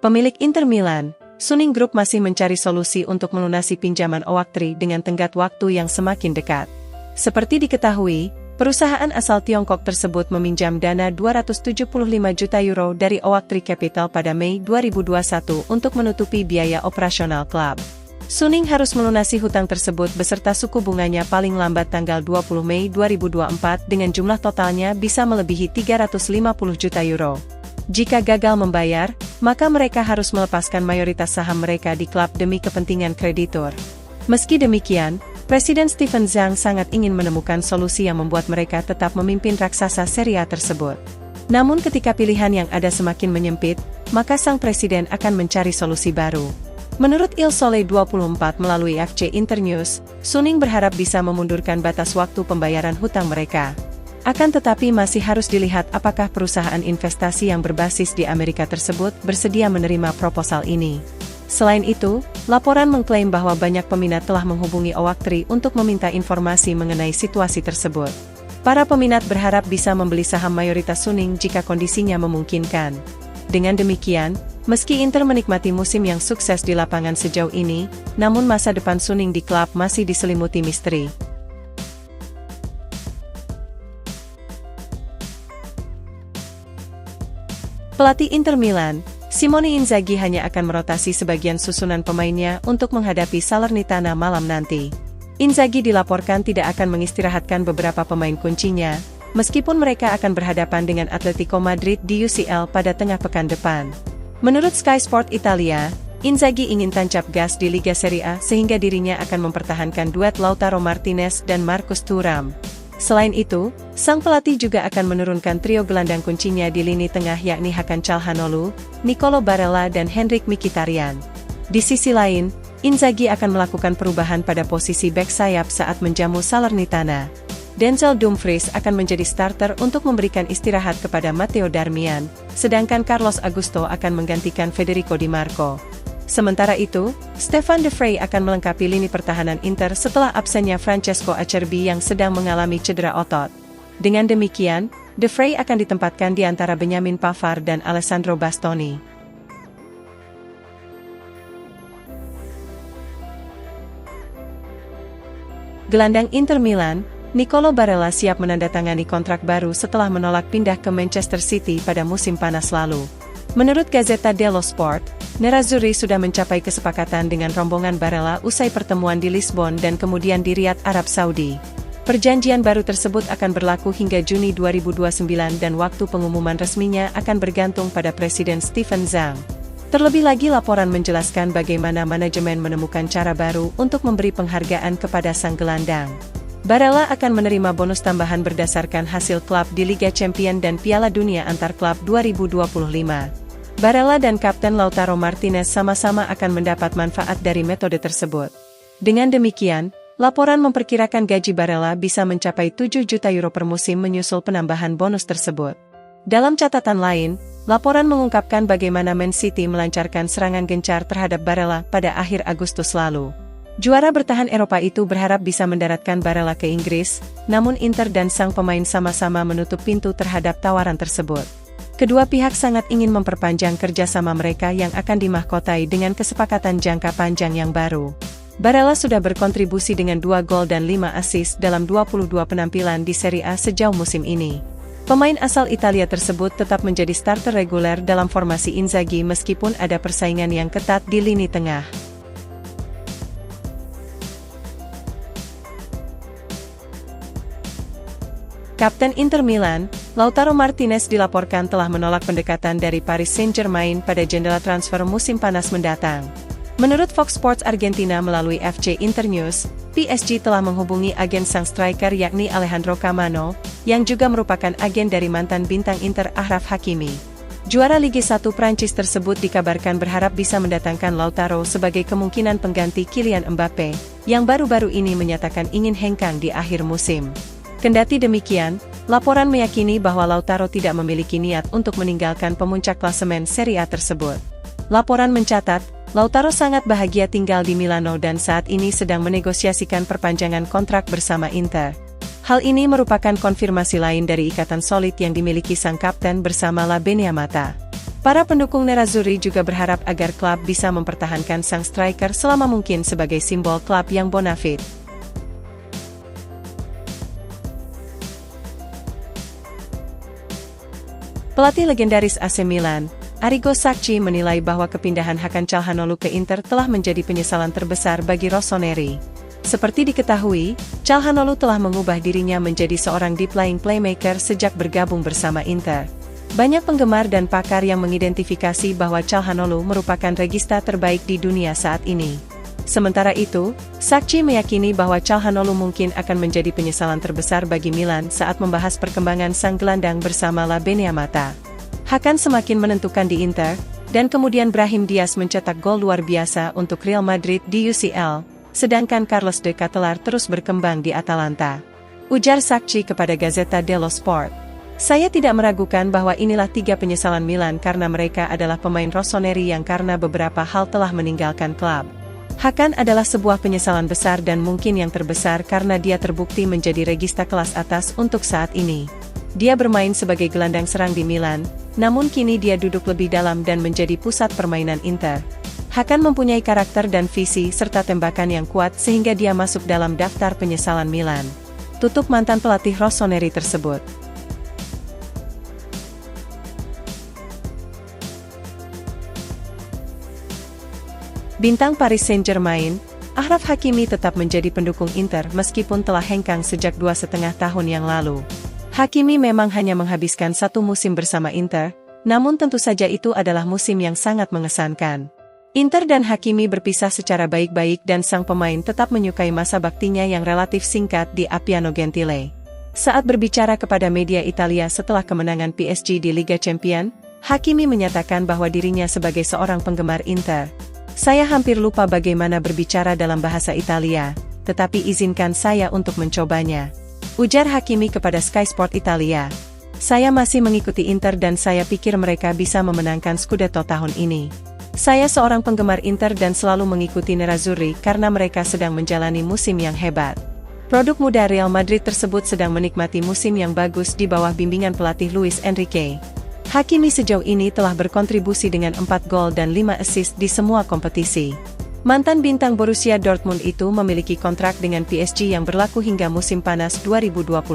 Pemilik Inter Milan, Suning Group masih mencari solusi untuk melunasi pinjaman Oaktree dengan tenggat waktu yang semakin dekat. Seperti diketahui, perusahaan asal Tiongkok tersebut meminjam dana 275 juta euro dari Oaktree Capital pada Mei 2021 untuk menutupi biaya operasional klub. Suning harus melunasi hutang tersebut beserta suku bunganya paling lambat tanggal 20 Mei 2024 dengan jumlah totalnya bisa melebihi 350 juta euro. Jika gagal membayar, maka mereka harus melepaskan mayoritas saham mereka di klub demi kepentingan kreditur. Meski demikian, Presiden Steven Zhang sangat ingin menemukan solusi yang membuat mereka tetap memimpin raksasa Serie A tersebut. Namun ketika pilihan yang ada semakin menyempit, maka sang presiden akan mencari solusi baru. Menurut Il Sole 24 melalui FC Internews, Suning berharap bisa memundurkan batas waktu pembayaran hutang mereka. Akan tetapi masih harus dilihat apakah perusahaan investasi yang berbasis di Amerika tersebut bersedia menerima proposal ini. Selain itu, laporan mengklaim bahwa banyak peminat telah menghubungi Oaktree untuk meminta informasi mengenai situasi tersebut. Para peminat berharap bisa membeli saham mayoritas Suning jika kondisinya memungkinkan. Dengan demikian, meski Inter menikmati musim yang sukses di lapangan sejauh ini, namun masa depan Suning di klub masih diselimuti misteri. Pelatih Inter Milan, Simone Inzaghi hanya akan merotasi sebagian susunan pemainnya untuk menghadapi Salernitana malam nanti. Inzaghi dilaporkan tidak akan mengistirahatkan beberapa pemain kuncinya, meskipun mereka akan berhadapan dengan Atletico Madrid di UCL pada tengah pekan depan. Menurut Sky Sport Italia, Inzaghi ingin tancap gas di Liga Serie A sehingga dirinya akan mempertahankan duet Lautaro Martinez dan Marcus Thuram. Selain itu, sang pelatih juga akan menurunkan trio gelandang kuncinya di lini tengah yakni Hakan Calhanoglu, Nicolo Barella dan Henrikh Mkhitaryan. Di sisi lain, Inzaghi akan melakukan perubahan pada posisi bek sayap saat menjamu Salernitana. Denzel Dumfries akan menjadi starter untuk memberikan istirahat kepada Matteo Darmian, sedangkan Carlos Augusto akan menggantikan Federico Di Marco. Sementara itu, Stefan De Vrij akan melengkapi lini pertahanan Inter setelah absennya Francesco Acerbi yang sedang mengalami cedera otot. Dengan demikian, De Vrij akan ditempatkan di antara Benjamin Pavard dan Alessandro Bastoni. Gelandang Inter Milan, Nicolo Barella siap menandatangani kontrak baru setelah menolak pindah ke Manchester City pada musim panas lalu. Menurut Gazzetta dello Sport, Nerazzurri sudah mencapai kesepakatan dengan rombongan Barella usai pertemuan di Lisbon dan kemudian di Riyadh, Arab Saudi. Perjanjian baru tersebut akan berlaku hingga Juni 2029 dan waktu pengumuman resminya akan bergantung pada Presiden Steven Zhang. Terlebih lagi laporan menjelaskan bagaimana manajemen menemukan cara baru untuk memberi penghargaan kepada sang gelandang. Barella akan menerima bonus tambahan berdasarkan hasil klub di Liga Champions dan Piala Dunia antar klub 2025. Barella dan Kapten Lautaro Martinez sama-sama akan mendapat manfaat dari metode tersebut. Dengan demikian, laporan memperkirakan gaji Barella bisa mencapai 7 juta euro per musim menyusul penambahan bonus tersebut. Dalam catatan lain, laporan mengungkapkan bagaimana Man City melancarkan serangan gencar terhadap Barella pada akhir Agustus lalu. Juara bertahan Eropa itu berharap bisa mendaratkan Barella ke Inggris, namun Inter dan sang pemain sama-sama menutup pintu terhadap tawaran tersebut. Kedua pihak sangat ingin memperpanjang kerjasama mereka yang akan dimahkotai dengan kesepakatan jangka panjang yang baru. Barella sudah berkontribusi dengan 2 gol dan 5 assist dalam 22 penampilan di Serie A sejauh musim ini. Pemain asal Italia tersebut tetap menjadi starter reguler dalam formasi Inzaghi meskipun ada persaingan yang ketat di lini tengah. Kapten Inter Milan, Lautaro Martinez dilaporkan telah menolak pendekatan dari Paris Saint-Germain pada jendela transfer musim panas mendatang. Menurut Fox Sports Argentina melalui FC Internews, PSG telah menghubungi agen sang striker yakni Alejandro Camano, yang juga merupakan agen dari mantan bintang Inter Achraf Hakimi. Juara Liga 1 Prancis tersebut dikabarkan berharap bisa mendatangkan Lautaro sebagai kemungkinan pengganti Kylian Mbappe, yang baru-baru ini menyatakan ingin hengkang di akhir musim. Kendati demikian, laporan meyakini bahwa Lautaro tidak memiliki niat untuk meninggalkan pemuncak klasemen Serie A tersebut. Laporan mencatat, Lautaro sangat bahagia tinggal di Milano dan saat ini sedang menegosiasikan perpanjangan kontrak bersama Inter. Hal ini merupakan konfirmasi lain dari ikatan solid yang dimiliki sang kapten bersama La Beniamata. Para pendukung Nerazzurri juga berharap agar klub bisa mempertahankan sang striker selama mungkin sebagai simbol klub yang bonafit. Pelatih legendaris AC Milan, Arrigo Sacchi menilai bahwa kepindahan Hakan Calhanoglu ke Inter telah menjadi penyesalan terbesar bagi rossoneri. Seperti diketahui, Calhanoglu telah mengubah dirinya menjadi seorang deep lying playmaker sejak bergabung bersama Inter. Banyak penggemar dan pakar yang mengidentifikasi bahwa Calhanoglu merupakan regista terbaik di dunia saat ini. Sementara itu, Sacchi meyakini bahwa Calhanoglu mungkin akan menjadi penyesalan terbesar bagi Milan saat membahas perkembangan sang gelandang bersama La Beniamata. Hakan semakin menentukan di Inter, dan kemudian Brahim Diaz mencetak gol luar biasa untuk Real Madrid di UCL, sedangkan Carlos de Ketelaere terus berkembang di Atalanta. Ujar Sacchi kepada Gazzetta dello Sport. Saya tidak meragukan bahwa inilah 3 penyesalan Milan karena mereka adalah pemain rossoneri yang karena beberapa hal telah meninggalkan klub. Hakan adalah sebuah penyesalan besar dan mungkin yang terbesar karena dia terbukti menjadi regista kelas atas untuk saat ini. Dia bermain sebagai gelandang serang di Milan, namun kini dia duduk lebih dalam dan menjadi pusat permainan Inter. Hakan mempunyai karakter dan visi serta tembakan yang kuat sehingga dia masuk dalam daftar penyesalan Milan. Tutup mantan pelatih rossoneri tersebut. Bintang Paris Saint-Germain, Achraf Hakimi tetap menjadi pendukung Inter meskipun telah hengkang sejak 2,5 tahun yang lalu. Hakimi memang hanya menghabiskan 1 musim bersama Inter, namun tentu saja itu adalah musim yang sangat mengesankan. Inter dan Hakimi berpisah secara baik-baik dan sang pemain tetap menyukai masa baktinya yang relatif singkat di Appiano Gentile. Saat berbicara kepada media Italia setelah kemenangan PSG di Liga Champions, Hakimi menyatakan bahwa dirinya sebagai seorang penggemar Inter. Saya hampir lupa bagaimana berbicara dalam bahasa Italia, tetapi izinkan saya untuk mencobanya. Ujar Hakimi kepada Sky Sport Italia. Saya masih mengikuti Inter dan saya pikir mereka bisa memenangkan Scudetto tahun ini. Saya seorang penggemar Inter dan selalu mengikuti Nerazzurri karena mereka sedang menjalani musim yang hebat. Produk muda Real Madrid tersebut sedang menikmati musim yang bagus di bawah bimbingan pelatih Luis Enrique. Hakimi sejauh ini telah berkontribusi dengan 4 gol dan 5 assist di semua kompetisi. Mantan bintang Borussia Dortmund itu memiliki kontrak dengan PSG yang berlaku hingga musim panas 2026.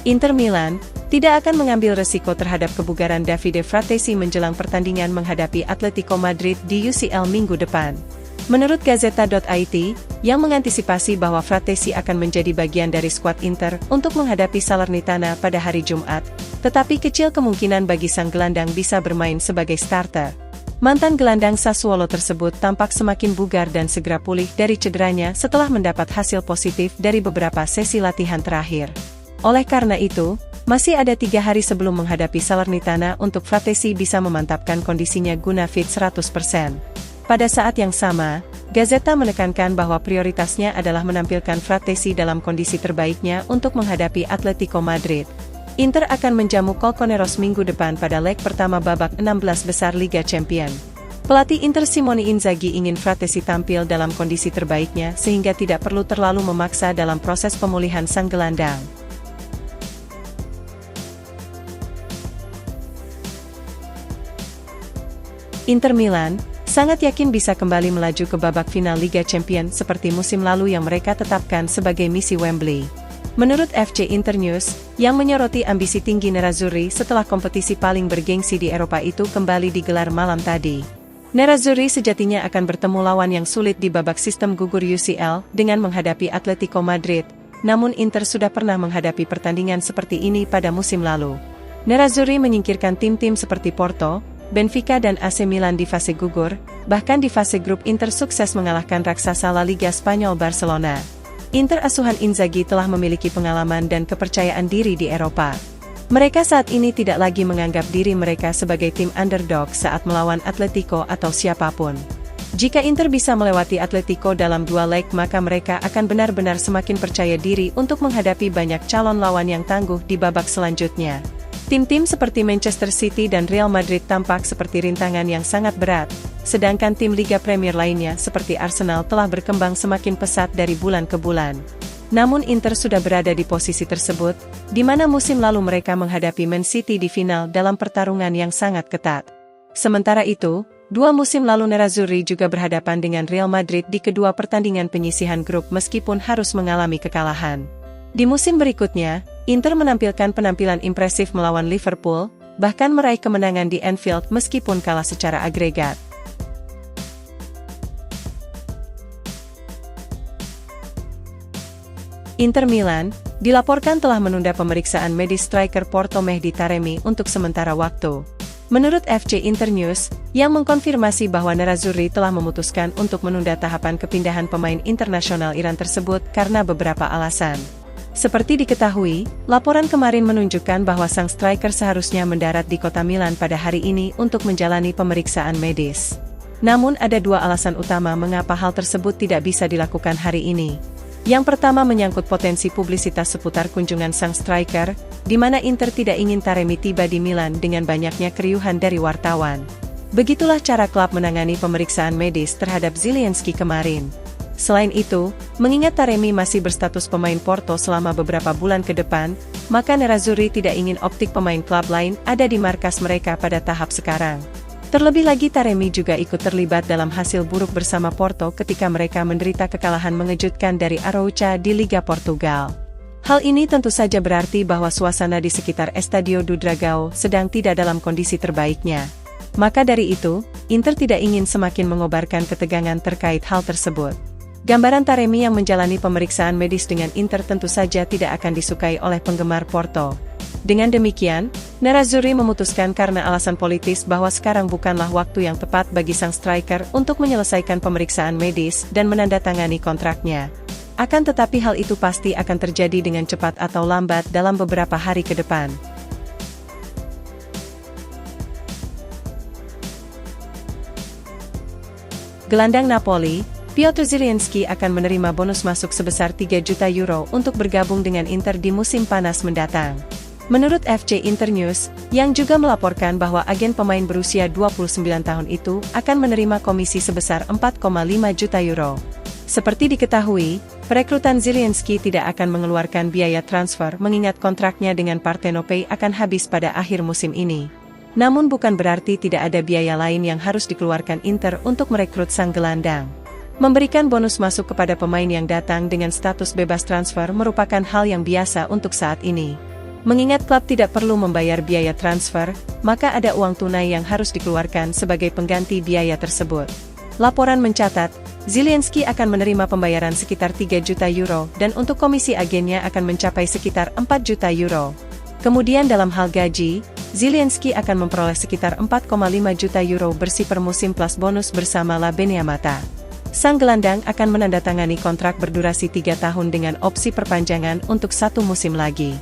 Inter Milan tidak akan mengambil resiko terhadap kebugaran Davide Fratesi menjelang pertandingan menghadapi Atletico Madrid di UCL minggu depan. Menurut Gazzetta.it, yang mengantisipasi bahwa Fratesi akan menjadi bagian dari skuad Inter untuk menghadapi Salernitana pada hari Jumat, tetapi kecil kemungkinan bagi sang gelandang bisa bermain sebagai starter. Mantan gelandang Sassuolo tersebut tampak semakin bugar dan segera pulih dari cederanya setelah mendapat hasil positif dari beberapa sesi latihan terakhir. Oleh karena itu, masih ada 3 hari sebelum menghadapi Salernitana untuk Fratesi bisa memantapkan kondisinya guna fit 100%. Pada saat yang sama, Gazzetta menekankan bahwa prioritasnya adalah menampilkan Fratesi dalam kondisi terbaiknya untuk menghadapi Atletico Madrid. Inter akan menjamu Colchoneros minggu depan pada leg pertama babak 16 besar Liga Champions. Pelatih Inter Simone Inzaghi ingin Fratesi tampil dalam kondisi terbaiknya sehingga tidak perlu terlalu memaksa dalam proses pemulihan sang gelandang. Inter Milan sangat yakin bisa kembali melaju ke babak final Liga Champions seperti musim lalu yang mereka tetapkan sebagai misi Wembley. Menurut FC Internews, yang menyoroti ambisi tinggi Nerazzurri setelah kompetisi paling bergengsi di Eropa itu kembali digelar malam tadi. Nerazzurri sejatinya akan bertemu lawan yang sulit di babak sistem gugur UCL dengan menghadapi Atletico Madrid, namun Inter sudah pernah menghadapi pertandingan seperti ini pada musim lalu. Nerazzurri menyingkirkan tim-tim seperti Porto, Benfica dan AC Milan di fase gugur, bahkan di fase grup Inter sukses mengalahkan raksasa La Liga Spanyol Barcelona. Inter asuhan Inzaghi telah memiliki pengalaman dan kepercayaan diri di Eropa. Mereka saat ini tidak lagi menganggap diri mereka sebagai tim underdog saat melawan Atletico atau siapapun. Jika Inter bisa melewati Atletico dalam 2 leg maka mereka akan benar-benar semakin percaya diri untuk menghadapi banyak calon lawan yang tangguh di babak selanjutnya. Tim-tim seperti Manchester City dan Real Madrid tampak seperti rintangan yang sangat berat, sedangkan tim Liga Premier lainnya seperti Arsenal telah berkembang semakin pesat dari bulan ke bulan. Namun Inter sudah berada di posisi tersebut, di mana musim lalu mereka menghadapi Man City di final dalam pertarungan yang sangat ketat. Sementara itu, 2 musim lalu Nerazzurri juga berhadapan dengan Real Madrid di kedua pertandingan penyisihan grup meskipun harus mengalami kekalahan. Di musim berikutnya, Inter menampilkan penampilan impresif melawan Liverpool, bahkan meraih kemenangan di Anfield meskipun kalah secara agregat. Inter Milan dilaporkan telah menunda pemeriksaan medis striker Porto Mehdi Taremi untuk sementara waktu. Menurut FC Internews, yang mengkonfirmasi bahwa Nerazzurri telah memutuskan untuk menunda tahapan kepindahan pemain internasional Iran tersebut karena beberapa alasan. Seperti diketahui, laporan kemarin menunjukkan bahwa sang striker seharusnya mendarat di kota Milan pada hari ini untuk menjalani pemeriksaan medis. Namun ada 2 alasan utama mengapa hal tersebut tidak bisa dilakukan hari ini. Yang pertama menyangkut potensi publisitas seputar kunjungan sang striker, di mana Inter tidak ingin Taremi tiba di Milan dengan banyaknya keriuhan dari wartawan. Begitulah cara klub menangani pemeriksaan medis terhadap Zielinski kemarin. Selain itu, mengingat Taremi masih berstatus pemain Porto selama beberapa bulan ke depan, maka Nerazzurri tidak ingin optik pemain klub lain ada di markas mereka pada tahap sekarang. Terlebih lagi Taremi juga ikut terlibat dalam hasil buruk bersama Porto ketika mereka menderita kekalahan mengejutkan dari Arouca di Liga Portugal. Hal ini tentu saja berarti bahwa suasana di sekitar Estadio do Dragão sedang tidak dalam kondisi terbaiknya. Maka dari itu, Inter tidak ingin semakin mengobarkan ketegangan terkait hal tersebut. Gambaran Taremi yang menjalani pemeriksaan medis dengan Inter tentu saja tidak akan disukai oleh penggemar Porto. Dengan demikian, Nerazzurri memutuskan karena alasan politis bahwa sekarang bukanlah waktu yang tepat bagi sang striker untuk menyelesaikan pemeriksaan medis dan menandatangani kontraknya. Akan tetapi hal itu pasti akan terjadi dengan cepat atau lambat dalam beberapa hari ke depan. Gelandang Napoli, Piotr Zielinski akan menerima bonus masuk sebesar 3 juta euro untuk bergabung dengan Inter di musim panas mendatang. Menurut FC Internews, yang juga melaporkan bahwa agen pemain berusia 29 tahun itu akan menerima komisi sebesar 4,5 juta euro. Seperti diketahui, perekrutan Zielinski tidak akan mengeluarkan biaya transfer mengingat kontraknya dengan Partenope akan habis pada akhir musim ini. Namun bukan berarti tidak ada biaya lain yang harus dikeluarkan Inter untuk merekrut sang gelandang. Memberikan bonus masuk kepada pemain yang datang dengan status bebas transfer merupakan hal yang biasa untuk saat ini. Mengingat klub tidak perlu membayar biaya transfer, maka ada uang tunai yang harus dikeluarkan sebagai pengganti biaya tersebut. Laporan mencatat, Zielinski akan menerima pembayaran sekitar 3 juta euro dan untuk komisi agennya akan mencapai sekitar 4 juta euro. Kemudian dalam hal gaji, Zielinski akan memperoleh sekitar 4,5 juta euro bersih per musim plus bonus bersama La Beniamata. Sang gelandang akan menandatangani kontrak berdurasi 3 tahun dengan opsi perpanjangan untuk 1 musim lagi.